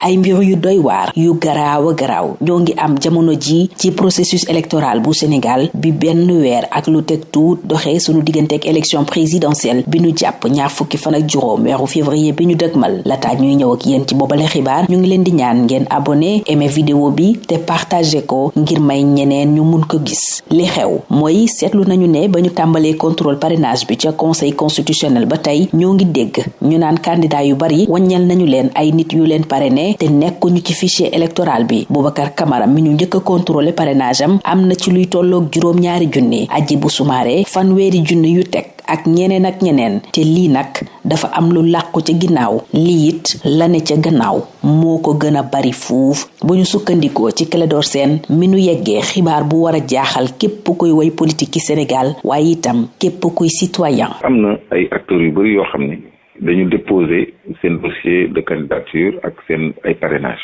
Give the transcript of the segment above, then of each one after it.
ay mbir yu doy waar yu garaaw a garaaw ñoo ngi am jamono ji ci processus électoral bu Sénégal bi benn weer ak lu teg tuut doxee sunu digganteeg élection présidentielle bi ñu jàpp ñaar fukki fan ak juróom weeru février bi ñu dëgmal lataa ñuy ñëw ak yéen ci boobale xibaar ñu ngi leen di ñaan ngeen abonné aimé vidéo bi te partagé ko ngir may ñeneen ñu mun ko gis. li xew mooy seetlu nañu ne ba ñu tàmbalee contrôle parrainage bi ca conseil constitutionnel ba tey ñoo ngi dégg ñu naan candidat yu bari wàññeel nañu leen ay nit yu leen parrainé te nekkuñu ci fichier électoral bi. Boubacar Camara mi ñu njëkk a contrôler parrainage am na ci luy tolloog juróom-ñaari junni, Hadjibou Soumaré fanweeri junni yu teg ak ñeneen te lii nag dafa am lu làqu ca ginnaaw. lii it la ne ca gannaaw moo ko gën a bari fuuf bu ñu sukkandikoo ci Clédor Sène mi nu yeggee xibaar bu war a jaaxal képp kuy way politique ci Sénégal waaye itam képp kuy citoyen. am na ay acteurs yu bari yoo xam ne dañu déposer seen dossier de candidature ak seen ay parrainage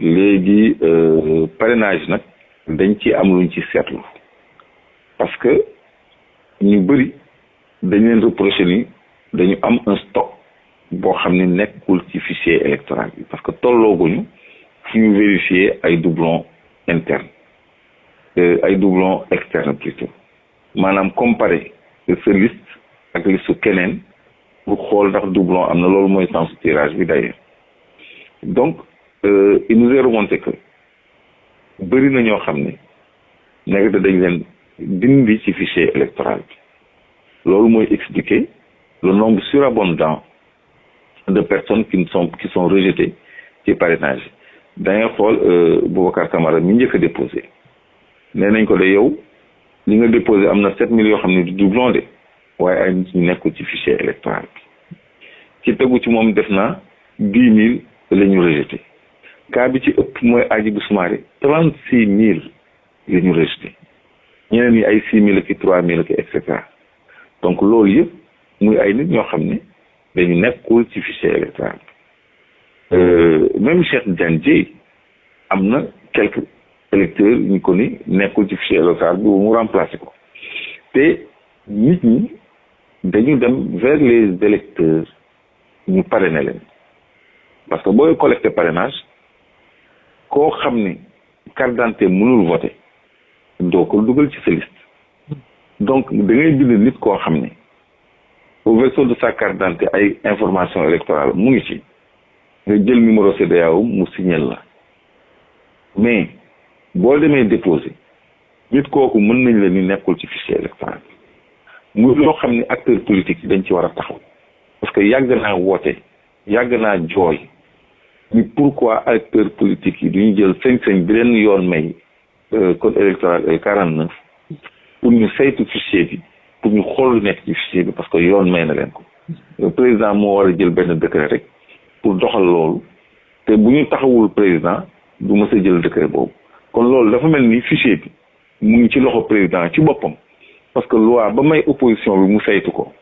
léegi parrainage nag dañ ci am luñ ci seetlu parce que ñu bëri dañ leen reproché ni dañu am un stock boo xam ne nekkul ci fichier électoral bi parce que tollooguñu fu ñu vérifier ay doublons internes ay doublons externes plutôt maanaam comparer sa liste ak liste keneen pour xool ndax doublon am na loolu mooy sens tirage bi d'ailleurs donc il nous est remonté que bëri na ñoo xam ne nekk dañ leen dindi ci fichier électoral bi loolu mooy expliquer le nombre surabondant de personnes qui sont rejetées ci parrainage da ngay xool Boubacar Camara mi njëkk a déposé nee nañ ko de yow li nga déposé am na 7000 yoo xam ne du doublon de waaye ay nit ñu nekkul ci fichier électoral bi ci tegu ci moom def na 10 000 la ñu rejeté cas bi ci ëpp mooy Hadjibou Soumaré 36 000 la ñu rejeté ñeneen ñi ay 6 000 ak 3 000 ak et cetera donc loolu yëpp muy ay nit ñoo xam ne dañu nekkul ci fichier électoral bi même Cheikh Tidiane Dièye am na quelques électeurs ñu ko ni nekkul ci fichier électoral bi mu remplacé ko te nit ñi dañu dem vers les électeurs ñu parrainé leen parce que booy collecté parrainage koo xam ne carte d'identité mënul voter doo ko dugal ci sa liste donc da ngay bind nit koo xam ne au verso de sa carte d'identité ay information électorale mu ngi ci nga jël numéro CEDEAO mu signal la mais boo demee déposer nit kooku mën nañ la ni nekkul ci fichier électoral muy loo xam ne acteurs politiques yi dañ ci war a taxaw parce que yàgg naa woote yàgg naa jooy ni pourquoi acteurs politiques yi duñu jël sañ-sañ bi leen yoon may code électoral 49 pour ñu saytu fichier bi pour ñu xool lu nekk ci fichier bi parce que yoon may na leen ko président moo war a jël benn décret rek pour doxal loolu te bu ñu taxawul président du mës a jël décret boobu kon loolu dafa mel ni fichier bi mu ngi ci loxo président ci boppam parce que loi ba may opposition bi mu saytu ko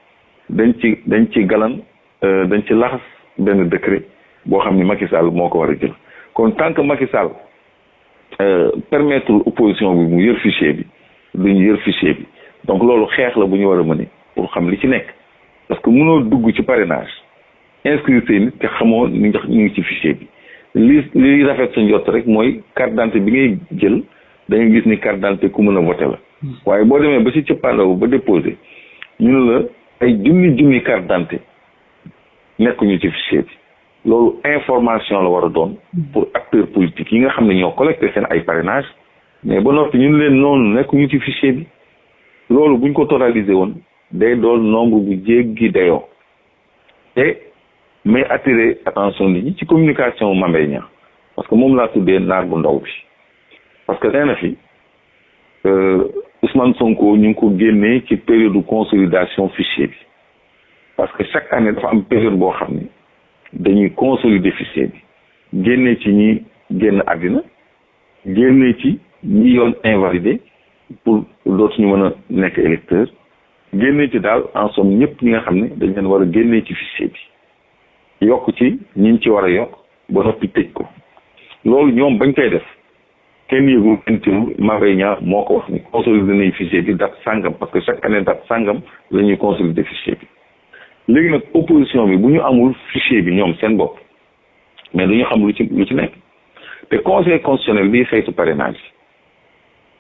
dañ ci galan dañ ci laxas benn décret boo xam ni Macky Sall moo ko war a jël kon tant que Macky Sall permettre opposition bi mu yër fichier bi duñu yër fichier bi donc loolu xeex la bu ñu war a mëne pour xam li ci nekk parce que mënoo dugg ci parrainage inscrire say nit te xamoo ni ndax ñu ngi ci fichier bi li rafet sa njott rek mooy carte d'identité bi ngay jël da ngay gis ni carte d'identité ku mën a voter la waaye boo demee ba ci cëppaandaw ba déposé ñu ne la ay junni carte d'identité nekkuñu ci fichier bi loolu information la war a doon pour acteurs politiques yi nga xam ne ñoo collecté seen ay parrainage mais ba noppi ñun leen noonu nekkuñu ci fichier bi loolu buñ ko totalisé woon day doon nombre bu jéggi dayoo te mais attirer attention nit ñi ci communication Mame Mbaye Niang parce que moom laa tuddee naar bu ndaw bi parce que nee na fi Ousmane Sonko ñu ngi ko génnee ci période de consolidation fichier bi parce que chaque année dafa am période boo xam ne dañuy consolider fichier bi génnee ci ñi génn àddina génnee ci ñi yoon invalidé pour dootu ñu mën a nekk électeur génnee ci daal en somme ñëpp ñi nga xam ne dañ leen war a génnee ci fichier bi yokk ci ñiñ ci war a yokk ba noppi tëj ko loolu ñoom bañ koy def kenn yëgul kenn tiwul Mame Mbaye Niang moo ko wax ni consolider nañ fichier bi date sàngam parce que chaque année date sàngam la ñuy consolider fichier bi léegi nag opposition bi bu ñu amul fichier bi ñoom seen bopp mais duñu xam lu ci nekk te conseil constitutionnel bii saytu parrainage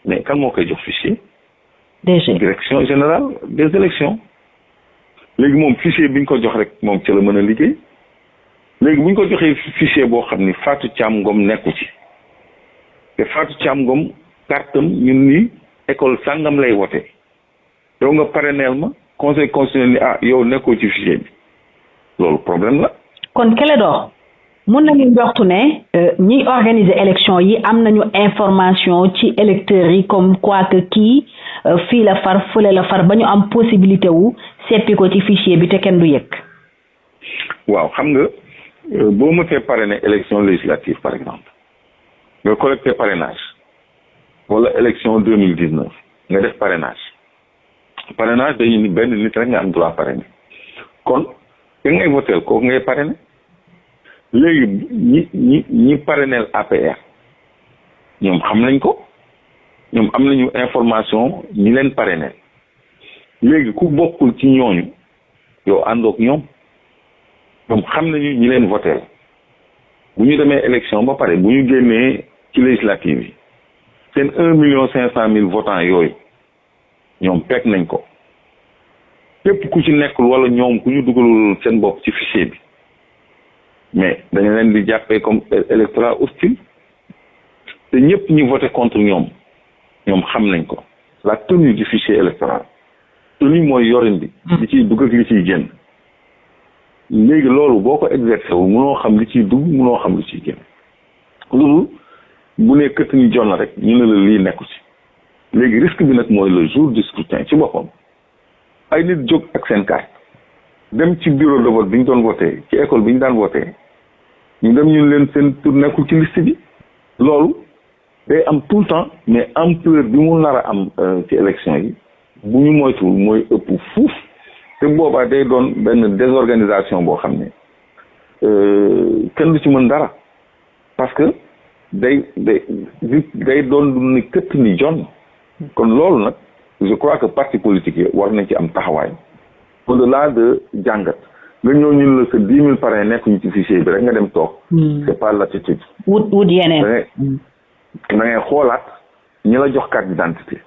mais kan moo koy jox fichier. direction générale des élections léegi moom fichier bi ñu ko jox rek moom ci la mën a liggéey léegi bu ñu ko joxee fichier boo xam ni Fatou Thiam Ngom nekku ci te Fatou Thiam Ngom kartam ñun ni école sàngam lay wote yow nga parrainel ma conseil constitutionnel ni yow nekkoo ci fichier bi loolu problème la. kon Clédor mun nañu njortu ne ñiy organiser élection yi am nañu information ci électeurs yi comme quoi que kii fii la far fële la far ba ñu am possibilité wu seppi ko ci fichier bi te kenn du yëg. waaw xam nga boo mësee parrainer élection législative par exemple nga collecté parrainage wala élection 2019 nga def parrainage dañu ni benn nit rek nga am droit parrainer kon ki ngay votel kooku ngay parrainer léegi ñi parrainel APR ñoom xam nañ ko ñoom am nañu information ñi leen parrainel léegi ku bokkul ci ñooñu yow àndoog ñoom xam nañu ñi leen votel bu ñu demee élection ba pare bu ñu génnee ci législative yi seen 1,5 million votants yooyu ñoom pegg nañ ko képp ku ci nekkul wala ñoom ku ñu dugalul seen bopp ci fichier bi mais dañu leen di jàppee comme électorat hostile te ñëpp ñi voté contre ñoom xam nañ ko la tenue du fichier électoral tenue mooy yorin bi li ciy dugg ak li ciy génn léegi loolu boo ko exercé wu mënoo xam li ciy dugg mënoo xam li ciy génn loolu bu ne këtt ni jot na rek ñu ne la lii nekku ci léegi risque bi nag mooy le jour du scrutin ci boppam ay nit jóg ak seen carte dem ci bureau de vote bi ñu doon voté ci école bi ñu daan voté ñu dem ñu leen seen tur nekkul ci liste bi loolu day am tout le temps mais ampleur bi mu nar a am ci élection yi bu ñu moytuwul mooy ëpp fuuf te boobaa day doon benn désorganisation boo xam ne kenn du ci mën dara parce que day doon lu ni këtt ni jon kon loolu nag je crois que parti politique yi war nañ ci am taxawaay au-delà de jàngat nga ñëw ñun la sa 10 000 parrain nekkuñu ci fichier bi rek nga dem toog c'est pas l'attitude wut yeneen da ngay xoolaat ñi la jox carte d'identité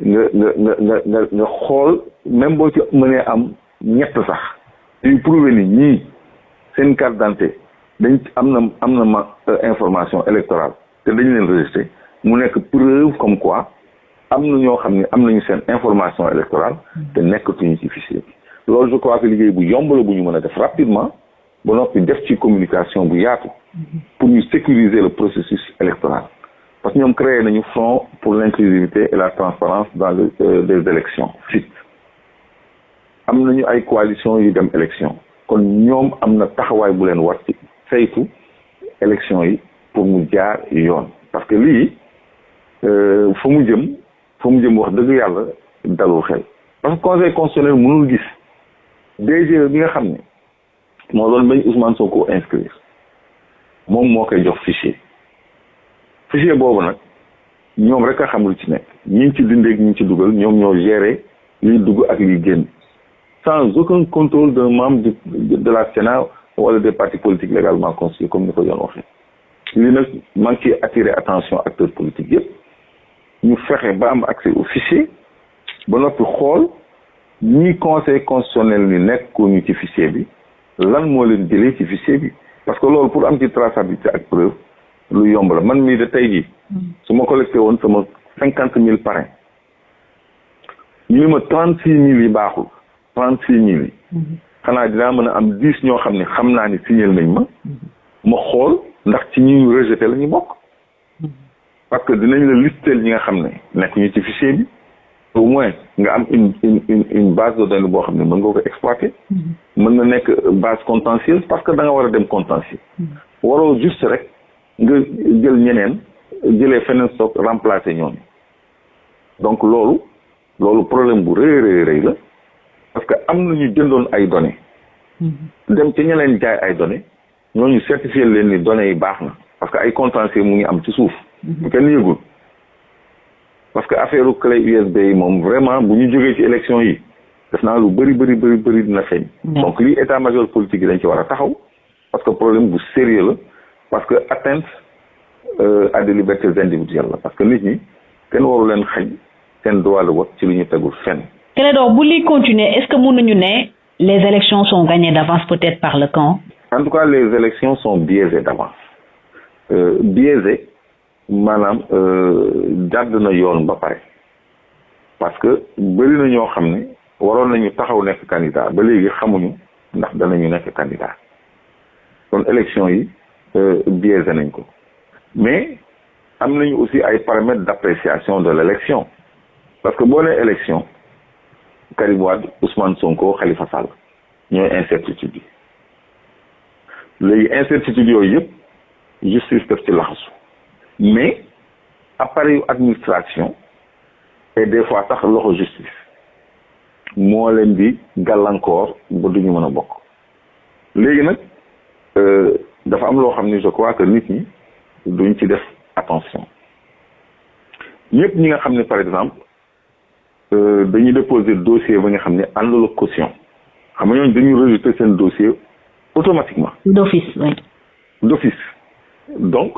nga xool même boo ci mënee am ñett sax yuy prouver ni ñii seen carte d'identité dañ am na ma information électorale te dañ leen rejeté mu nekk preuve comme quoi am na ñoo xam ne am nañu seen information électorale te nekkatuñu ci fichier bi loolu je crois que liggéey bu yomb la bu ñu mën a def rapidement ba noppi def ci communication bu yaatu pour ñu sécuriser le processus électoral parce que ñoom créé nañu Front pour l'inclusivité et la transparence dans les élections FIT am nañu ay coalition yu dem élection kon ñoom am na taxawaay bu leen war ci saytu élection yi pour mu jaar yoon parce que lii fa mu jëm wax dëgg yàlla dalul xel parce que conseil constitutionnel mënul gis DG bi nga xam ne moo doon bañ Ousmane Sonko inscrire moom moo koy jox fichier boobu nag ñoom rek a xam lu ci nekk ñi ci dindeeg ñi ci dugal ñoom ñoo gérer liy dugg ak liy génn sans aucun contrôle d'un membre de la Sénat wala des partis politiques légalement constitués comme ni ko yoon waxee lii nag maa ngi ciy attirer attention acteurs politiques yëpp ñu fexe ba am accès au fichier ba noppi xool ñi conseil constitutionnel ni nekkuñu ci fichier bi lan moo leen jëlee ci fichier bi parce que loolu pour am ci traçabilité ak preuve lu yomb la man mii de tey jii su ma collecté woon sama 50 000 parrain ñu ni ma 36 000 yi baaxul 36 000 yi xanaa dinaa mën a am 10 ñoo xam ne xam naa ni signal nañ ma xool ndax ci ñi ñu rejeté la ñu bokk parce que dinañ la listeel ñi nga xam ne nekk ñu ci fichier bi au moins nga am une base de données boo xam ne mën nga ko exploiter mën na nekk base contentieuse parce que da nga war a dem contentieux waroo juste rek nga jël ñeneen jëlee feneen stock remplacer ñooñu donc loolu problème bu rëy la parce que am na ñu jëndoon ay données dem ci ñeneen jaay ay données ñooñu certifier leen ni données yi baax na parce que ay contentieux mu ngi am ci suuf bu kenn yëgul parce que affaire u clé USB yi moom vraiment bu ñu jógee ci élection yi def naa lu bëri dina feeñ donc lii état major politique yi dañ ci war a taxaw parce que problème bu sérieux la parce que atteinte à des libertés individuelles la parce que nit ñi kenn waru leen xañ seen droit de vote ci li ñu tegul fenn. Clédor bu li continuer est-ce que mën nañu ne les élections sont gagnées d'avance peut-être par le camp? En tout cas les élections sont biaisées d'avance biaisées maanaam jàdd na yoon ba pare parce que bëri na ñoo xam ne waroon nañu taxaw nekk candidat ba léegi xamuñu ndax danañu nekk candidat kon élection yi biaisé nañ ko mais am nañu aussi ay paramètres d'appréciation de l'élection parce que boo nee élection Karim Wade Ousmane Sonko Khalifa Sall ñooy incertitude yi léegi incertitude yooyu yëpp justice def ci laxasu mais appareil administration et des fois sax loxo justice moo leen di gàllankoor ba duñu mën a bokk léegi nag dafa am loo xam ni je crois que nit ñi duñ ci def attention ñëpp ñi nga xam ne par exemple dañuy déposer dossier ba nga xam ne àndul ak caution xam nga ñooñu dañuy rejeter seen dossier automatiquement. D'office, oui. D'office. Donc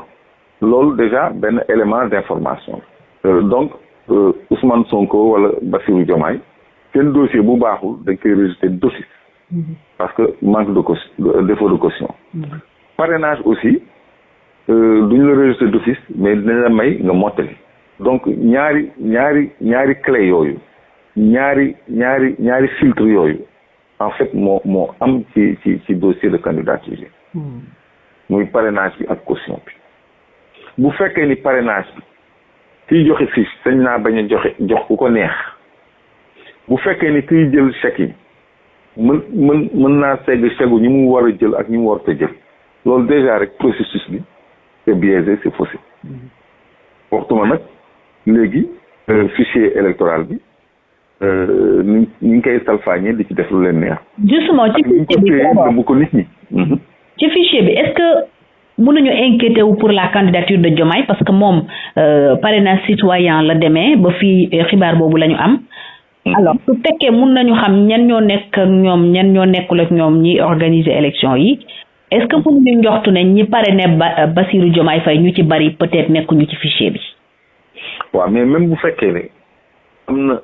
loolu déjà benn élément d'information donc Ousmane Sonko wala Bassirou Diomaye seen dossier bu baaxul dañ koy rejeter d'office parce que manque de caution défaut de caution. Parrainage aussi duñu la rejeter d'office mais dinañ la may nga mottali donc ñaari clé yooyu ñaari filtre yooyu en fait moo am ci dossier de candidature yi muy parrainage bi ak caution bi bu fekkee ni parrainage bi kiy joxe fiche sañ naa bañ a jox ku ko neex bu fekkee ni kiy jël chèque yi mën naa segg chèque ñi mu war a jël ak ñi mu war a jël loolu déjà rek processus bi c'est biaisé c'est faussé waxtuma nag léegi fichier électoral bi ñu ngi koy salfaañee di ci def lu leen neex. Justement ci fichier bi bu ko nit ñi. ci fichier bi est-ce que mënuñu inquiéter wu pour la candidature de Diomaye parce que moom parrainage citoyen la demee ba fii xibaar boobu la ñu am. Alors su fekkee mun nañu xam ñan ñoo nekk ak ñoom ñan ñoo nekkul ak ñoom ñi organiser élection yi est-ce que mënuñu njoxtu ne ñi parrainé Bassirou Diomaye Faye ñu ci bari peut-être nekkuñu ci fichier bi. waaw mais même bu fekkee ne am na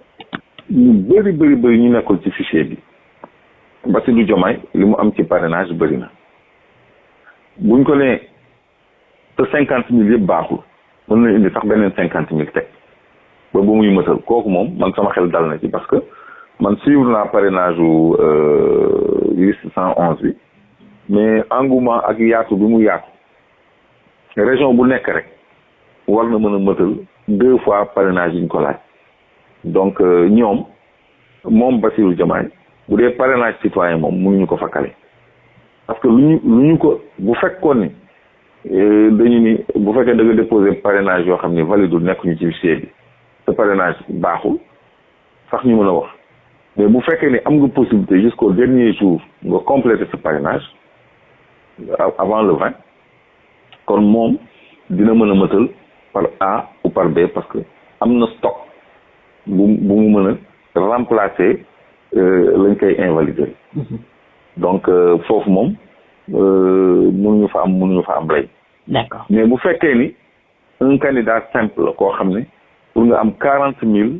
ñu bëri ñu nekkul ci fichier bi Bassirou Diomaye li mu am ci parrainage bëri na buñ ko nee te 50,000 yëpp baaxul mën na indi sax beneen 50,000 teg ba muy mëtal kooku moom man sama xel dal na ci parce que man suivre naa parrainage u liste 111 bi mais engouement ak yaatu bi mu yaatu région bu nekk rek war na mën a mëtal 2 fois parrainage yi ñu ko laaj donc moom Bassirou Diomaye bu dee parrainage citoyen moom mënuñu ko fa kale parce que lu ñu ko bu fekkoon ni dañu ni bu fekkee da nga déposer parrainage yoo xam ne valide nekkuñu ci fichier bi te parrainage baaxul sax ñu mën a wax mais bu fekkee ni am nga possibilité jusqu'au dernier jour nga compléter ce parrainage avant le 20 kon moom dina mën a mëtal par A ou par B parce que am na stock bu mu mën a remplacer lañ koy invalider donc foofu moom mënuñu fa am lay. D'accord. Mais bu fekkee ni un candidat simple koo xam ne pour nga am 40,000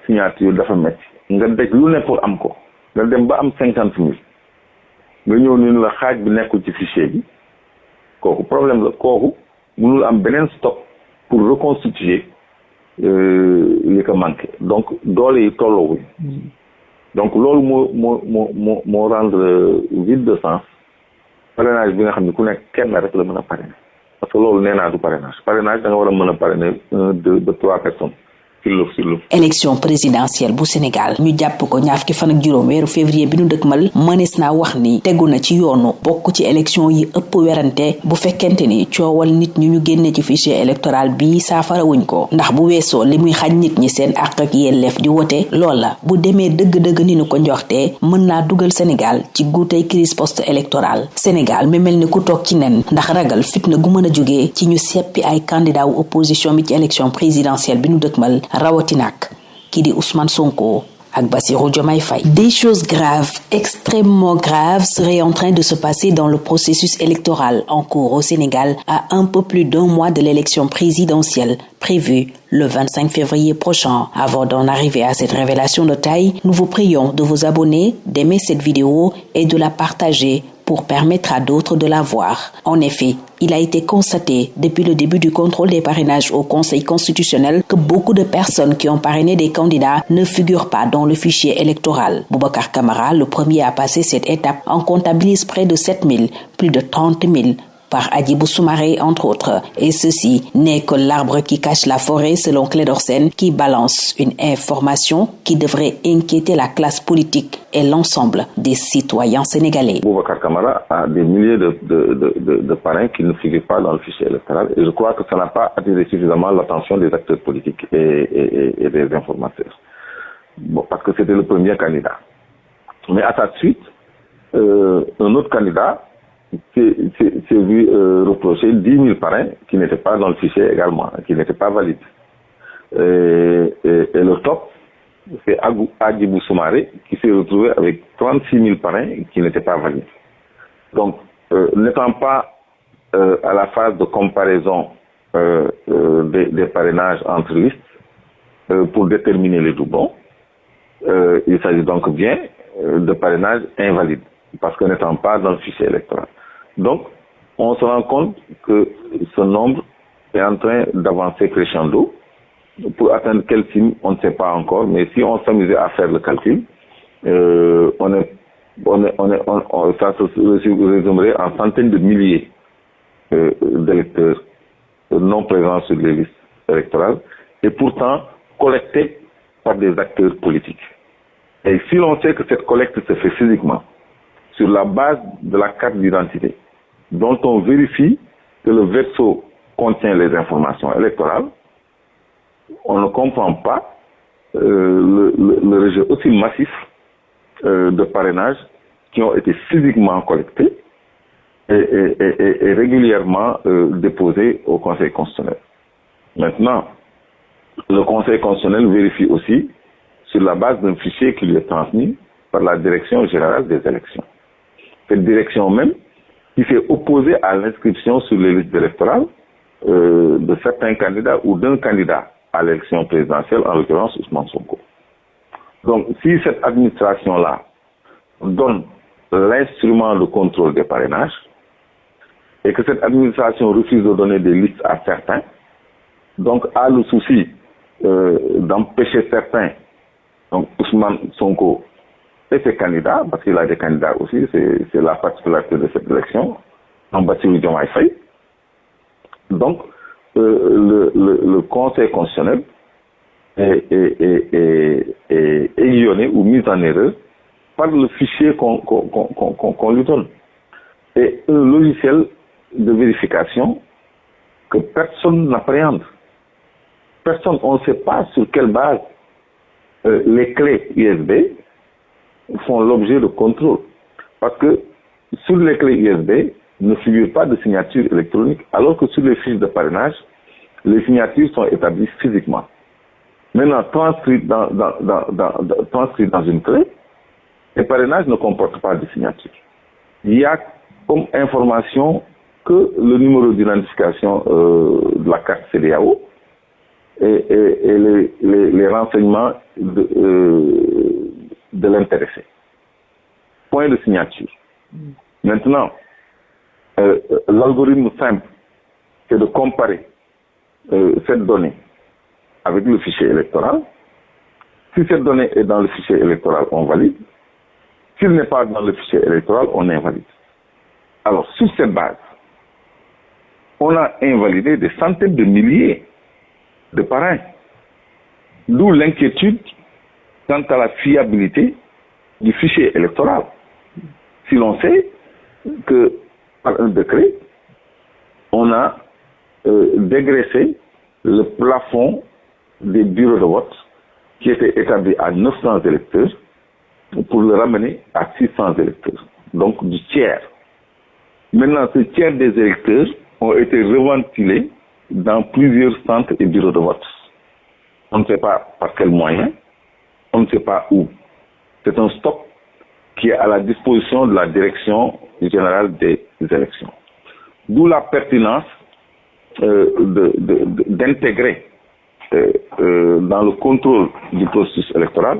signatures dafa métti nga daj lu ne pour am ko nga dem ba am 50,000 nga ñëw ni la xaaj bi nekkul ci fichier bi kooku problème la kooku mënul am beneen stock pour reconstituer li ko manqué donc doole yi tolloowuñ donc loolu moo rendre vide de sens parrainage bi nga xam ne ku nekk kenn rek la mën a parrainer parce que loolu nee naa du parrainage da nga war a mën a parrainer 1, 2 ba 3 personnes élection présidentielle bu Sénégal ñu jàpp ko ñaar fukki fan ak juróom weeru février bi ñu dëkkmal mënees naa wax ni tegu na ci yoonu bokk ci élection yi ëpp werante bu fekkente ni coowal nit ñu génne ci fichier électoral bi saafara wuñ ko ndax bu weesoo li muy xañ nit ñi seen àq ak yelleef di wote loola bu demee dëgg-dëgg ni ñu ko njoxtee mën naa dugal Sénégal ci guutay crise post électorale Sénégal mi mel ni ku toog ci nen ndax ragal fitna gu mën a jógee ci ñu seppi ay candidat wu opposition bi ci élection présidentielle bi ñu dëkkmal rawati nag kii di Ousmane Sonko ak Bassirou Diomaye Faye. Des choses graves, extrêmement graves, seraient en train de se passer dans le processus électoral en cours au Sénégal à un peu plus d'1 mois de l'élection présidentielle prévue le 25 février prochain. Avant d'en arriver à cette révélation de taille, nous vous prions de vous abonner, d'aimer cette vidéo et de la partager pour permettre à d'autres de la voir. En effet, il a été constaté depuis le début du contrôle des parrainages au Conseil constitutionnel que beaucoup de personnes qui ont parrainé des candidats ne figurent pas dans le fichier électoral. Boubacar Camara, le premier à passer cette étape, en comptabilise près de 7 000, plus de 30 000 par Hadjibou Soumaré, entre autres. Et ceci n'est que l'arbre qui cache la forêt, selon Clédor Sène, qui balance une information qui devrait inquiéter la classe politique et l'ensemble des citoyens sénégalais. Boubacar Camara a des milliers de parrains qui ne figurent pas dans le fichier électoral et je crois que ça n'a pas attiré suffisamment l'attention des acteurs politiques et des informateurs. Bon, parce que c'était le premier candidat. Mais à sa suite, un autre candidat s'est vu reprocher 10 000 parrains qui n'étaient pas dans le fichier également, qui n'étaient pas valides. Et le top, c'est Hadjibou Soumaré qui s'est retrouvé avec 36 000 parrains qui n'étaient pas valides. Donc, n'étant pas à la phase de comparaison des parrainages entre listes pour déterminer les doublons, il s'agit donc bien de parrainages invalides, parce que n'étant pas dans le fichier électoral. Donc, on se rend compte que ce nombre est en train d'avancer crescendo. Pour atteindre quel signe, on ne sait pas encore, mais si on s'amusait à faire le calcul, ça se résumerait en centaines de milliers d'électeurs non présents sur les listes électorales et pourtant collectés par des acteurs politiques. Et si l'on sait que cette collecte se fait physiquement, sur la base de la carte d'identité, dont on vérifie que le verso contient les informations électorales, on ne comprend pas le rejet aussi massif de parrainages qui ont été physiquement collectés et régulièrement déposés au Conseil constitutionnel. Maintenant, le Conseil constitutionnel vérifie aussi sur la base d'un fichier qui lui est transmis par la Direction générale des élections. Cette direction même qui s'est opposée à l'inscription sur les listes électorales de certains candidats ou d'un candidat à l'élection présidentielle, en l'occurrence Ousmane Sonko. Donc, si cette administration-là donne l'instrument de contrôle des parrainages et que cette administration refuse de donner des listes à certains, donc a le souci d'empêcher certains, donc Ousmane Sonko et ses candidats, parce qu'il a des candidats aussi, c'est la particularité de cette élection, en Bassirou Diomaye Faye. Donc, le Conseil constitutionnel est aiguillonné ou mis en erreur par le fichier qu'on lui donne. Et un logiciel de vérification que personne n'appréhende. Personne, on ne sait pas sur quelle base les clés USB font l'objet de contrôle. Parce que sur les clés USB ne figure pas de signature électronique, alors que sur les fiches de parrainage, les signatures sont établies physiquement. Maintenant, transcrites dans une clé, les parrainages ne comportent pas de signature. Il y a comme information que le numéro d'identification de la carte CEDEAO et les renseignements de l'intéressé. Point de signature. Maintenant, l'algorithme simple, c'est de comparer cette donnée avec le fichier électoral. Si cette donnée est dans le fichier électoral, on valide. S'il n'est pas dans le fichier électoral, on invalide. Alors, sur cette base, on a invalidé des centaines de milliers de parrains. D'où l'inquiétude quant à la fiabilité du fichier électoral. Si l'on sait que, par un décret, on a dégraissé le plafond des bureaux de vote qui était établi à 900 électeurs pour le ramener à 600 électeurs, donc du tiers. Maintenant, ce tiers des électeurs ont été reventilés dans plusieurs centres et bureaux de vote. On ne sait pas par quels moyens, on on ne sait pas où. C'est un stock qui est à la disposition de la direction générale des élections. D'où la pertinence d'intégrer dans le contrôle du processus électoral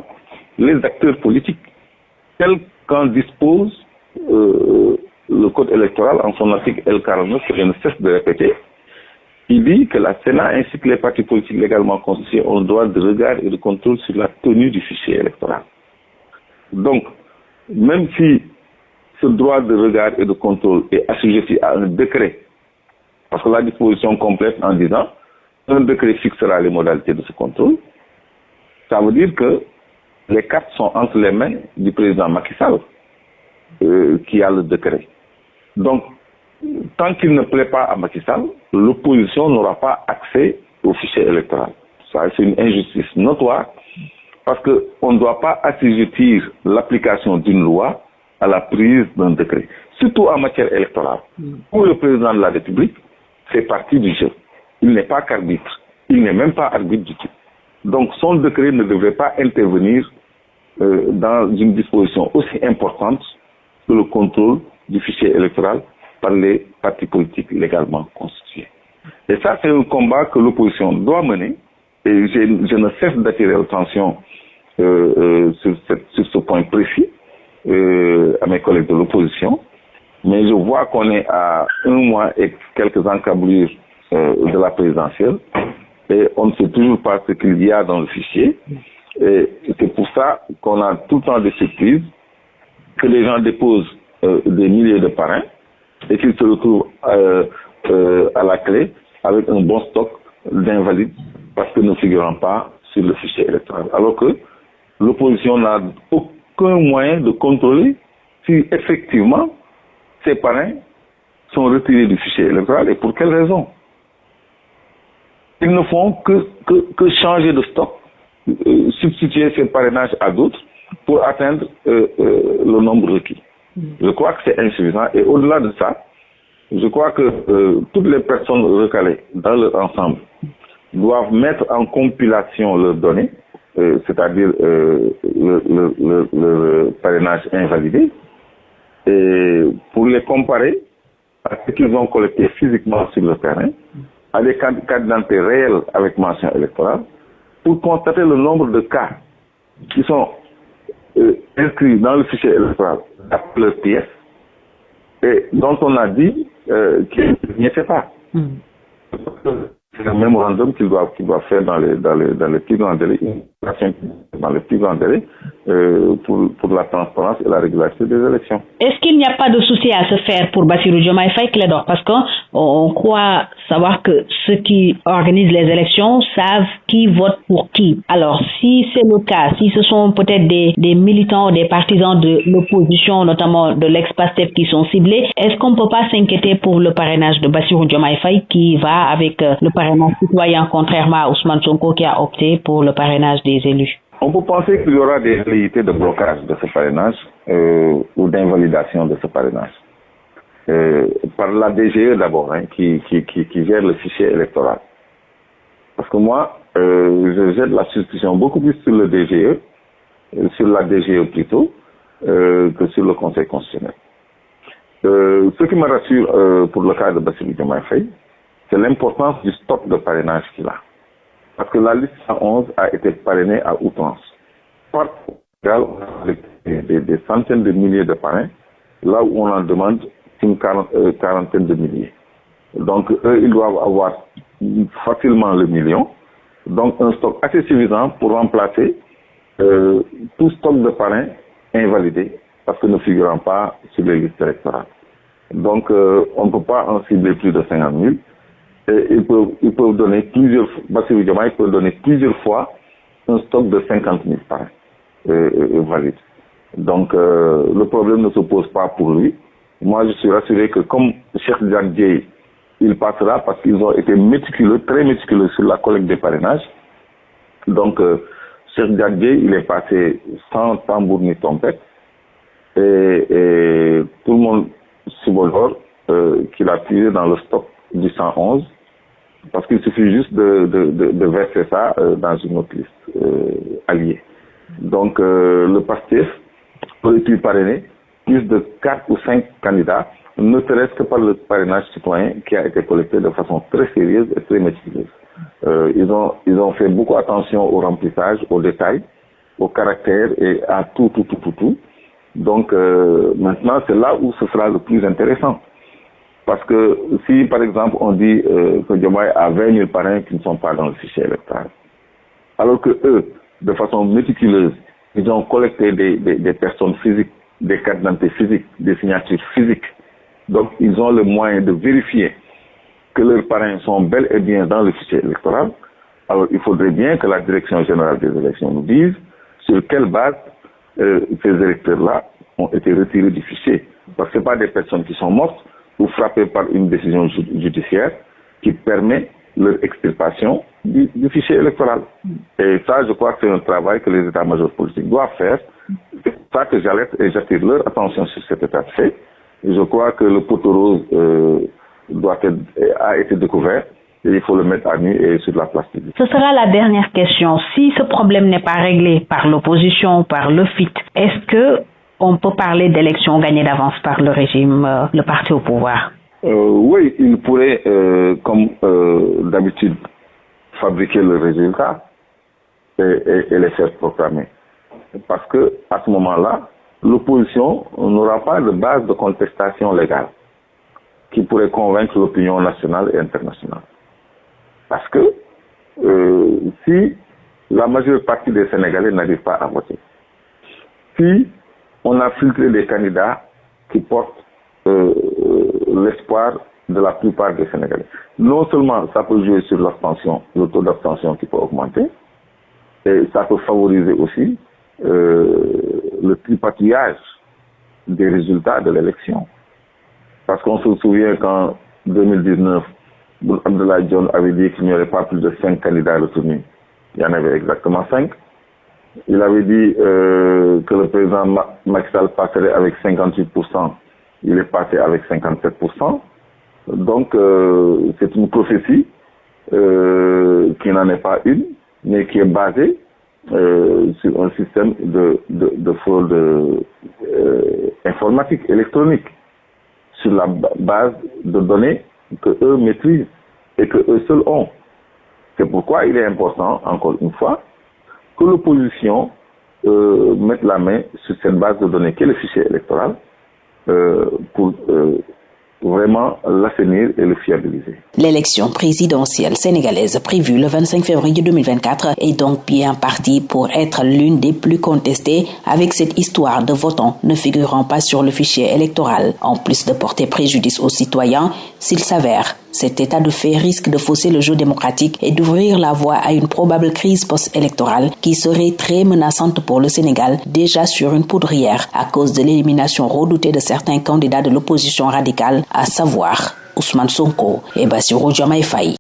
les acteurs politiques tels qu'en dispose le code électoral en son article L49 que je ne cesse de répéter. Il dit que la Sénat ainsi que les partis politiques légalement constitués ont le droit de regard et de contrôle sur la tenue du fichier électoral. Donc, même si ce droit de regard et de contrôle est assujetti à un décret, parce que la disposition complète en disant un décret fixera les modalités de ce contrôle, ça veut dire que les cartes sont entre les mains du président Macky Sall, qui a le décret. Donc, tant qu'il ne plaît pas à Macky Sall, l'opposition n'aura pas accès au fichier électoral. Ça, c'est une injustice notoire parce qu'on ne doit pas assujettir l'application d'une loi à la prise d'un décret, surtout en matière électorale. Pour le président de la République, c'est partie du jeu. Il n'est pas qu'arbitre, il n'est même pas arbitre du tout. Donc son décret ne devrait pas intervenir dans une disposition aussi importante que le contrôle du fichier électoral par les partis politiques légalement constitués. Et ça, c'est un combat que l'opposition doit mener. Et je ne cesse d'attirer l'attention sur ce point précis à mes collègues de l'opposition. Mais je vois qu'on est à 1 mois et quelques encablures de la présidentielle. Et on ne sait toujours pas ce qu'il y a dans le fichier. Et c'est pour ça qu'on a tout le temps des surprises, que les gens déposent des milliers de parrains et qu'ils se retrouvent à la clé avec un bon stock d'invalides parce que ne figurant pas sur le fichier électoral. Alors que l'opposition n'a aucun moyen de contrôler si effectivement ces parrains sont retirés du fichier électoral et pour quelles raisons. Ils ne font que changer de stock, substituer ces parrainages à d'autres pour atteindre le nombre requis. Je crois que c'est insuffisant et au-delà de ça, je crois que toutes les personnes recalées dans leur ensemble doivent mettre en compilation leurs données, c'est-à-dire le parrainage invalidé, et pour les comparer à ce qu'ils ont collecté physiquement sur le terrain, à des cartes d'identité réelles avec mention électorale, pour constater le nombre de cas qui sont inscrits dans le fichier électoral à leurs pièces et dont on a dit qu'ils n'y étaient pas. C'est un mémorandum qu'il doit faire dans les plus grands délais, pour la transparence et la régularité des élections. Est-ce qu'il n'y a pas de souci à se faire pour Bassirou Diomaye Faye, Clédor? Parce qu'on croit savoir que ceux qui organisent les élections savent qui vote pour qui. Alors, si c'est le cas, si ce sont peut-être des militants ou des partisans de l'opposition, notamment de l'ex-PASTEF qui sont ciblés, est-ce qu'on ne peut pas s'inquiéter pour le parrainage de Bassirou Diomaye Faye qui va avec le parrainage citoyen, contrairement à Ousmane Sonko qui a opté pour le parrainage des élus? On peut penser qu'il y aura des velléités de blocage de ce parrainage ou d'invalidation de ce parrainage. Par la DGE d'abord, qui gère le fichier électoral. Parce que moi, je jette la suspicion beaucoup plus sur le DGE, sur la DGE plutôt, que sur le Conseil constitutionnel. Ce qui me rassure pour le cas de Bassirou Diomaye Faye, c'est l'importance du stock de parrainage qu'il a. Parce que la liste 111 a été parrainée à outrance. Par des centaines de milliers de parrains, là où on en demande une quarantaine de milliers. Donc, eux, ils doivent avoir facilement le million. Donc, un stock assez suffisant pour remplacer tout stock de parrains invalidés parce que ne figurant pas sur les listes électorales. Donc, on ne peut pas en cibler plus de 50 000. Et ils peuvent donner Bassirou Diomaye peut donner plusieurs fois un stock de 50 000 parrains valides. Donc, le problème ne se pose pas pour lui. Moi, je suis rassuré que comme Cheikh Diagne, il passera parce qu'ils ont été méticuleux, très méticuleux sur la collecte des parrainages. Donc, Cheikh Diagne, il est passé sans tambour ni trompette. Et tout le monde subodore qu'il a tiré dans le stock du 111 parce qu'il suffit juste de verser ça dans une autre liste alliée. Donc le PASTEF aurait pu parrainer plus de 4 ou 5 candidats, ne serait-ce que par le parrainage citoyen qui a été collecté de façon très sérieuse et très méticuleuse. Ils ont fait beaucoup attention au remplissage, aux détails, au caractère et à tout. Donc maintenant, c'est là où ce sera le plus intéressant. Parce que si, par exemple, on dit que Diomaye a 20 000 parrains qui ne sont pas dans le fichier électoral, alors que eux, de façon méticuleuse, ils ont collecté des personnes physiques, des cartes d'identité physiques, des signatures physiques. Donc, ils ont le moyen de vérifier que leurs parrains sont bel et bien dans le fichier électoral. Alors, il faudrait bien que la Direction générale des élections nous dise sur quelle base ces électeurs-là ont été retirés du fichier. Parce que ce ne sont pas des personnes qui sont mortes ou frappées par une décision judiciaire qui permet leur extirpation du fichier électoral. Et ça, je crois que c'est un travail que les états-majors politiques doivent faire. C'est pour ça que j'alerte et j'attire leur attention sur cet état de fait. Et je crois que le poteau rose a été découvert et il faut le mettre à nu et sur la place publique. Ce sera la dernière question. Si ce problème n'est pas réglé par l'opposition, par le FIT, est-ce que on peut parler d'élections gagnées d'avance par le régime, le parti au pouvoir? Oui, il pourrait, comme d'habitude, fabriquer le résultat et les faire proclamer. Parce que à ce moment-là, l'opposition n'aura pas de base de contestation légale qui pourrait convaincre l'opinion nationale et internationale. Parce que si la majeure partie des Sénégalais n'arrivent pas à voter, si on a filtré des candidats qui portent l'espoir de la plupart des Sénégalais, non seulement ça peut jouer sur l'abstention, le taux d'abstention qui peut augmenter, et ça peut favoriser aussi le tripatouillage des résultats de l'élection. Parce qu'on se souvient qu'en 2019, Abdoulaye Dione avait dit qu'il n'y aurait pas plus de 5 candidats retenus. Il y en avait exactement 5. Il avait dit que le président Macky Sall passerait avec 58%. Il est passé avec 57%. Donc, c'est une prophétie qui n'en est pas une, mais qui est basée sur un système de fraude informatique, électronique, sur la base de données que eux maîtrisent et que eux seuls ont. C'est pourquoi il est important, encore une fois, que l'opposition mette la main sur cette base de données qu'est le fichier électoral pour vraiment l'assainir et le fiabiliser. L'élection présidentielle sénégalaise prévue le 25 février 2024 est donc bien partie pour être l'une des plus contestées, avec cette histoire de votants ne figurant pas sur le fichier électoral. En plus de porter préjudice aux citoyens, s'il s'avère, cet état de fait risque de fausser le jeu démocratique et d'ouvrir la voie à une probable crise post-électorale qui serait très menaçante pour le Sénégal, déjà sur une poudrière à cause de l'élimination redoutée de certains candidats de l'opposition radicale, à savoir Ousmane Sonko et Bassirou Diomaye Faye.